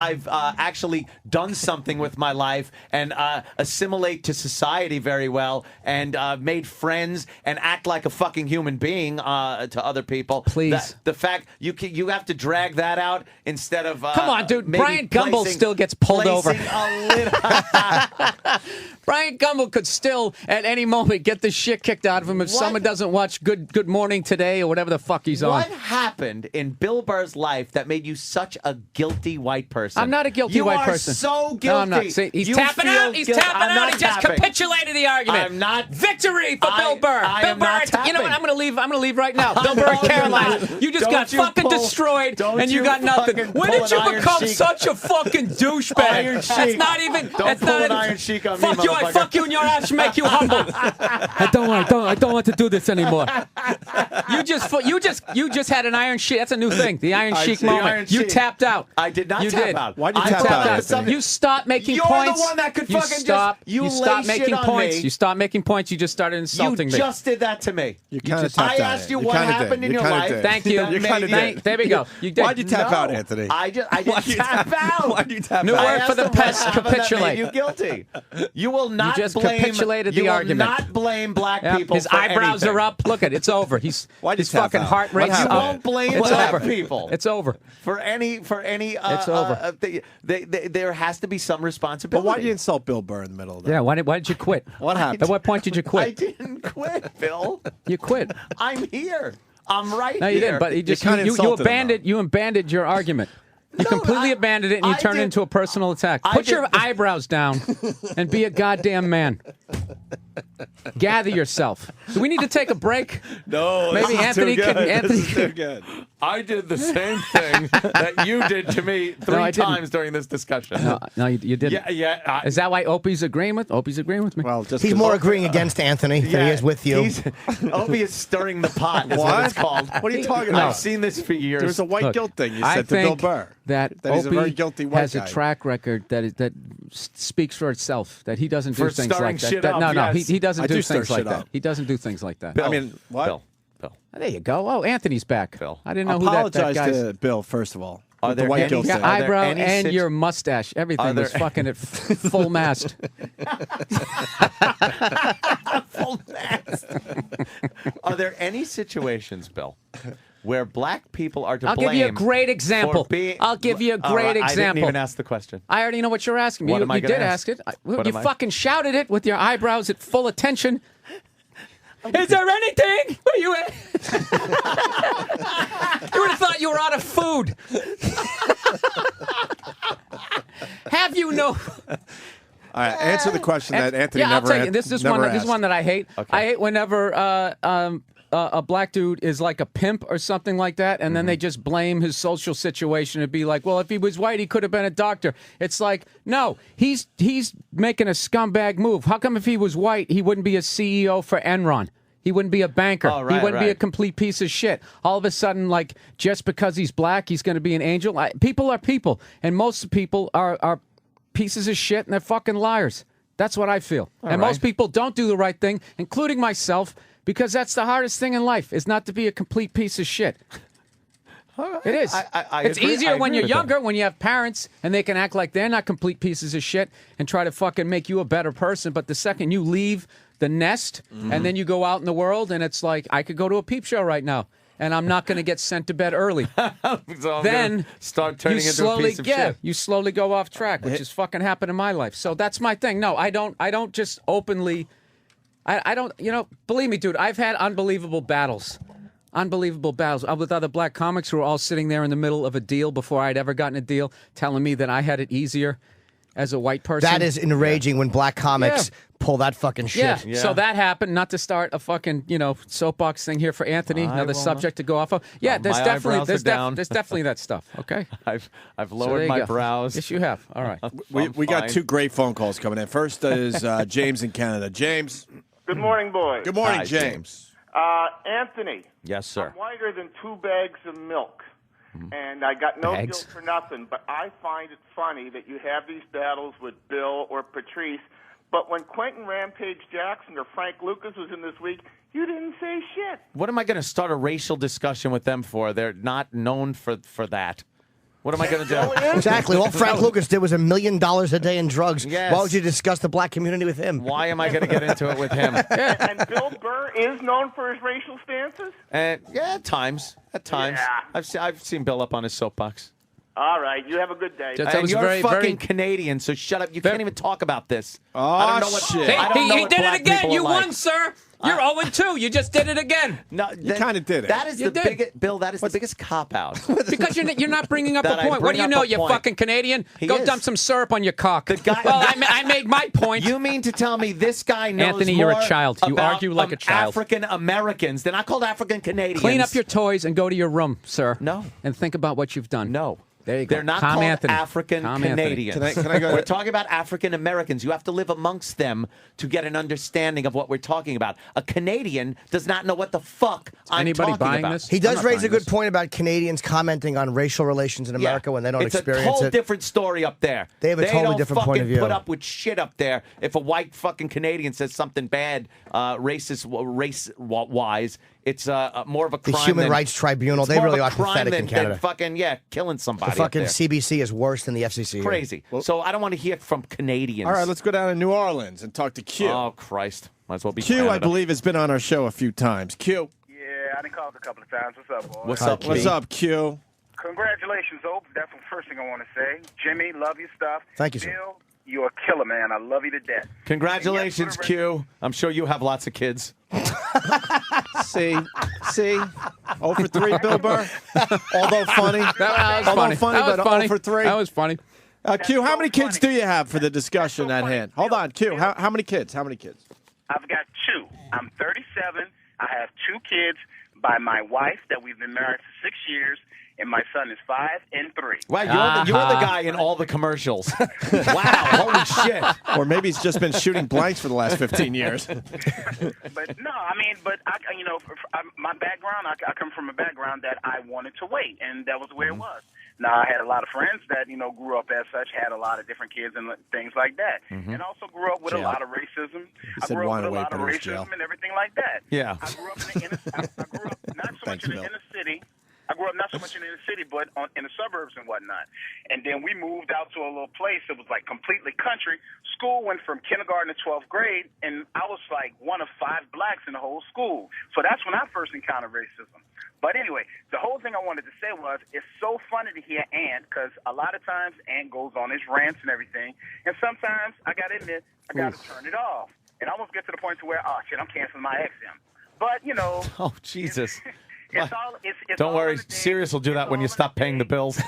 I've actually done something with my life and assimilate to society very well and made friends and act like a fucking human being to other people. Please. The fact you have to drag that out instead of come on, dude. Brian Gumbel still gets pulled over. Brian Gumbel could still at any moment get the shit kicked out of him if someone doesn't watch Good Morning Today or whatever the fuck he's on. What happened in Bill Burr's life that made you such a guilty white person? I'm not a guilty white person. You are so guilty. No, I'm not. See, he's tapping out. He's tapping out. He just capitulated the argument. I'm not. Victory for Bill Burr. Bill Burr. You know what? I'm going to leave. I'm going to leave right now. Bill Burr, Carolina. You just got fucking destroyed, and you got nothing. When did you become such a fucking douchebag? That's not even. Don't pull an Iron Sheik on me, fuck you! I fuck you in your ass to make you humble. I don't want to do this anymore. You just had an Iron Sheik. That's a new thing. The Iron Sheik moment. You tapped out. I did not tap out. Why'd you tap out? You stop making You're points. You're the one that could you fucking stop, just you stop making points. Me. You stop making points. You just started insulting me. You just did that to me. You kind of tapped out. I asked you what happened in your life. Thank you. You kind of did. There we go. You did. Why'd you tap out, Anthony? I didn't tap out. Why'd you tap out? New word for the pest. Capitulate. You guilty. You will not. You just blame, capitulated the argument. You will not blame black people. His for eyebrows anything. are up. Look at it. It's over. His fucking heart rate's You up. won't blame black people. It's over. For any. It's over. There has to be some responsibility. But why did you insult Bill Burr in the middle of that? Yeah. Why did you quit? What happened? At what point did you quit? I didn't quit, Bill. You quit. I'm here. I'm right here. No, you didn't. But you abandoned your argument. You completely abandoned it and you turned it into a personal attack. Put your eyebrows down and be a goddamn man. Gather yourself. Do we need to take a break? No. Maybe Anthony could. Anthony too good. I did the same thing that you did to me three times during this discussion. No, you didn't. Yeah. Is that why Opie's agreeing with? Opie's agreeing with me. Well, he's more agreeing against Anthony than he is with you. Opie is stirring the pot. Is what it's called. What are you talking about? I've seen this for years. There's a white guilt thing you said to Bill Burr. That he's a very Opie guilty white has guy. a track record that speaks for itself. That he doesn't do things like shit that. up, No, yes. he doesn't do stir things like shit that. up. He doesn't do things like that. Bill, I mean, what? Bill. There you go. Oh, Anthony's back. Bill. I didn't know Apologize who that guy's. to Bill, first of all. Are With the there white any- guilt Your thing. eyebrow any and your mustache, everything was fucking at full mast. Full mast. Are there any situations, Bill, where black people are to blame? I'll give you a great example. I didn't even ask the question. I already know what you're asking me. What am I You gonna did ask? ask it. What You am I- fucking shouted it with your eyebrows at full attention. Is there anything? You would have thought you were out of food. Have you no? All right, answer the question that Anthony I'll never tell you. asked. This is one that I hate. Okay. I hate whenever a black dude is like a pimp or something like that, and then they just blame his social situation and be like, well, if he was white, he could have been a doctor. It's like, no, he's making a scumbag move. How come if he was white, he wouldn't be a CEO for Enron? He wouldn't be a banker. Oh, right, he wouldn't be a right. complete piece of shit. All of a sudden, like, just because he's black, he's going to be an angel. People are people, and most people are pieces of shit, and they're fucking liars. That's what I feel. And most people don't do the right thing, including myself, because that's the hardest thing in life, is not to be a complete piece of shit. Right. It is. It's easier when you're younger, when you have parents, and they can act like they're not complete pieces of shit and try to fucking make you a better person. But the second you leave the nest, and then you go out in the world, and it's like, I could go to a peep show right now, and I'm not going to get sent to bed early. So then start turning into a piece of shit. You slowly go off track, which has fucking happened in my life. So that's my thing. No, I don't just openly. I don't. Believe me, dude. I've had unbelievable battles with other black comics who were all sitting there in the middle of a deal before I'd ever gotten a deal, telling me that I had it easier as a white person. That is enraging when black comics pull that fucking shit. Yeah. So that happened. Not to start a fucking soapbox thing here for Anthony. Another subject to go off of. Yeah, there's definitely that stuff. Okay. I've lowered my brows. Yes, you have. All right. We got two great phone calls coming in. First is James in Canada. James. Good morning, boys. Good morning, Hi, James. Anthony. Yes, sir. I'm whiter than 2 bags of milk. And I got no guilt for nothing, but I find it funny that you have these battles with Bill or Patrice, but when Quentin Rampage Jackson or Frank Lucas was in this week, you didn't say shit. What am I going to start a racial discussion with them for? They're not known for that. What am I going to do? Exactly. All Frank Lucas did was $1 million a day in drugs. Yes. Why would you discuss the black community with him? Why am I going to get into it with him? And Bill Burr is known for his racial stances? Yeah, at times. At times. Yeah. I've seen Bill up on his soapbox. All right. You have a good day. That And was you're very, fucking very... Canadian, so shut up. You can't even talk about this. Oh, I don't know what, shit. Hey, I don't know he what did it black again. people You are like. won, sir. You're 0-2. You just did it again. No, You kinda did it. That is You the did. biggest, Bill. That is the biggest cop out. Because you're not bringing up a That I point. What do bring you up know, a you point. fucking Canadian? He Go is. dump some syrup on your cock. The guy- well, I made my point. You mean to tell me this guy knows Anthony, more you're a child. You about, argue like a child. African Americans? They're not called African Canadians. Clean up your toys and go to your room, sir. No. And think about what you've done. No. There you go. They're not Calm called Anthony. African Calm Anthony. Canadians. Can I go? We're talking about African Americans. You have to live amongst them to get an understanding of what we're talking about. A Canadian does not know what the fuck I'm Anybody talking buying about. this? He I'm does not raise a buying good this. point about Canadians commenting on racial relations in America when they don't it's experience a whole it. different story up there. They have a totally don't different point of fucking view. Put up with shit up there. If a white fucking Canadian says something bad, race-wise, it's more of a The crime. Human than, Rights Tribunal, it's they more really of a are crime pathetic than, in Canada. Than fucking killing somebody. The fucking up there. CBC is worse than the FCC. here. Crazy. So I don't want to hear from Canadians. All right, let's go down to New Orleans and talk to Q. Oh Christ! Might as well be Q, Canada. I believe, has been on our show a few times. Q. Yeah, I done called a couple of times. What's up, boy? What's up, What's Q? up, Q? Congratulations, Ope. That's the first thing I want to say. Jimmy, love your stuff. Thank you, sir. Bill, you're a killer, man. I love you to death. Congratulations, And yes, Q. I'm sure you have lots of kids. See? 0 for 3, Bill Burr. Although funny. That was Although funny. funny, That was but funny. 0 for 3. That was funny. Q, how many kids do you have for the discussion That's so at funny. hand? Hold on, Q. How many kids? How many kids? I've got 2. I'm 37. I have 2 kids by my wife that we've been married for 6 years, and my son is 5 and 3. Wow, you're the guy in all the commercials. Wow, holy shit. Or maybe he's just been shooting blanks for the last 15 years. But no, I mean, but I, my background, I come from a background that I wanted to wait, and that was the way it was. Now, I had a lot of friends that, grew up as such, had a lot of different kids and things like that. And also grew up with a lot of racism. I said grew up wanna with a wait, lot of but it was jail. racism and everything like that. Yeah. I grew up I grew up not so much in the inner city. I grew up not so much in the inner city, but in the suburbs and whatnot. And then we moved out to a little place that was like completely country. School went from kindergarten to 12th grade, and I was like one of 5 blacks in the whole school. So that's when I first encountered racism. But anyway, the whole thing I wanted to say was it's so funny to hear Ant, because a lot of times Ant goes on his rants and everything, and sometimes I got to admit, I got to turn it off. And I almost get to the point to where, oh, shit, I'm canceling my XM. But, Oh, Jesus. It's all, it's Don't all worry, in the day. Sirius will do that It's when you all in stop the paying the day. bills. It's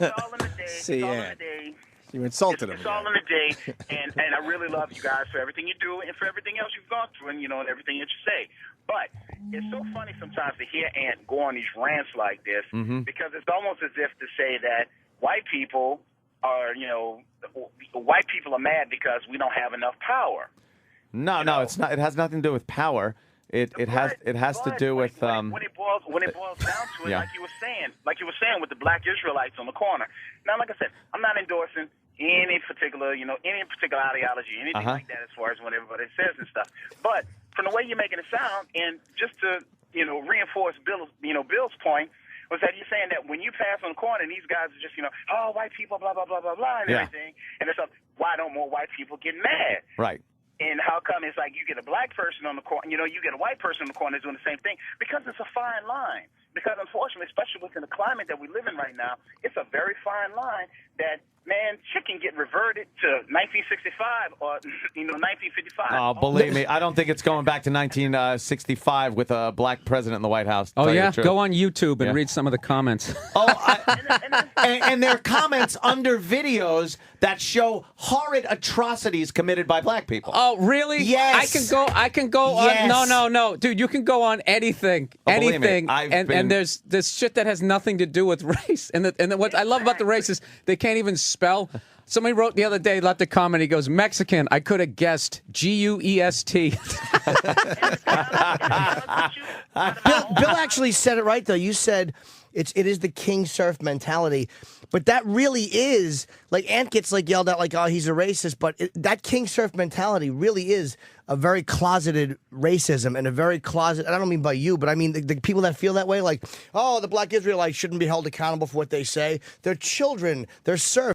all in the day. See, it's all yeah. in the day. You insulted him. It's all in the day, and I really love you guys for everything you do and for everything else you've gone through, and and everything that you say. But it's so funny sometimes to hear Ant go on these rants like this, because it's almost as if to say that white people are, white people are mad because we don't have enough power. No, it's not. It has nothing to do with power. It has to do with when it boils down to it, Yeah. like you were saying with the black Israelites on the corner. Now, like I said, I'm not endorsing any particular ideology, anything like that, as far as what everybody says and stuff. But from the way you're making it sound, and just to reinforce Bill's point, was that you're saying that when you pass on the corner and these guys are just oh, white people, blah blah blah blah blah, and everything, and it's like, why don't more white people get mad? right. And how come it's like you get a black person on the corner, you get a white person on the corner doing the same thing? Because it's a fine line. Because unfortunately, especially within the climate that we live in right now, it's a very fine line that, man, shit can get reverted to 1965 or, 1955. Oh, believe me, I don't think it's going back to 1965 with a black president in the White House. to Oh, tell you yeah? the truth. Go on YouTube and Yeah. read some of the comments. Oh, and there are comments under videos that show horrid atrocities committed by black people. Oh, really? Yes. I can go Yes. on. No. Dude, you can go on anything. Oh, believe me, anything. I've And been- there's shit that has nothing to do with race. And what I love about the race is they can't even spell. Somebody wrote the other day, left a comment, he goes, Mexican, I could have guessed Guest. Bill actually said it right, though. You said it is the king surf mentality. But that really is, like, Ant gets, like, yelled at, like, oh, he's a racist, but that king surf mentality really is a very closeted racism and a very closet, and I don't mean by you, but I mean the people that feel that way, like, oh, the black Israelites shouldn't be held accountable for what they say. They're children. They're serfs.